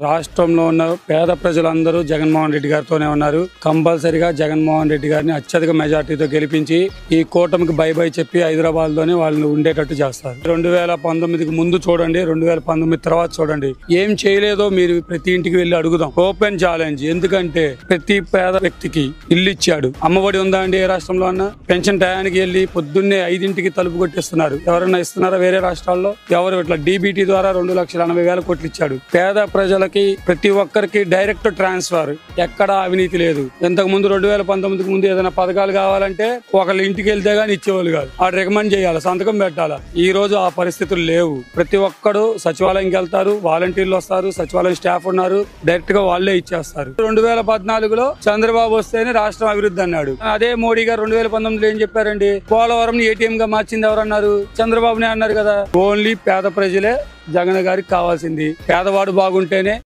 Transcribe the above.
రాష్ట్రంలో ఉన్న పేద ప్రజలందరూ జగన్మోహన్ రెడ్డి గారితోనే ఉన్నారు. కంపల్సరిగా జగన్మోహన్ రెడ్డి గారిని అత్యధిక మెజార్టీతో గెలిపించి ఈ కూటమికి బై బై చెప్పి హైదరాబాద్ లోనే వాళ్ళని ఉండేటట్టు చేస్తారు. 2019కి ముందు చూడండి, 2019 తర్వాత చూడండి. ఏం చేయలేదో మీరు ప్రతి ఇంటికి వెళ్లి అడుగుదాం. Open challenge. ఎందుకంటే ప్రతి పేద వ్యక్తికి ఇల్లు ఇచ్చాడు. అమ్మఒడి ఉందా అండి ఏ రాష్ట్రంలో అన్నా? పెన్షన్ టయానికి వెళ్లి పొద్దున్నే 5ంటికి తలుపు కొట్టిస్తున్నారు. ఎవరైనా ఇస్తున్నారా వేరే రాష్ట్రాల్లో? ఎవరు ఇట్లా DBT ద్వారా 2,80,000 కోట్లు ఇచ్చాడు. పేద ప్రజలకి ప్రతి ఒక్కరికి డైరెక్ట్ ట్రాన్స్ఫర్. ఎక్కడా అవినీతి లేదు. ఇంతకు ముందు 2019కి ముందు ఏదైనా పథకాలు కావాలంటే ఒకళ్ళ ఇంటికి వెళ్తే గానీ ఇచ్చేవాళ్ళు కాదు. ఆడు రికమెండ్ చేయాలి, సంతకం పెట్టాలా. ఈ రోజు ఆ పరిస్థితులు లేవు. ప్రతి ఒక్కడు సచివాలయంకి వెళ్తారు, వాలంటీర్లు వస్తారు, సచివాలయం స్టాఫ్ ఉన్నారు, డైరెక్ట్ గా వాళ్లే ఇచ్చేస్తారు. 2014లో చంద్రబాబు వస్తేనే రాష్ట్రం అభివృద్ధి అన్నాడు. అదే మోడీ గారు 2019లో ఏం చెప్పారండి? పోలవరం ATM గా మార్చింది ఎవరన్నారు? చంద్రబాబునే అన్నారు కదా. ఓన్లీ పేద ప్రజలే జగన్ గారికి కావాల్సింది. పేదవాడు బాగుంటేనే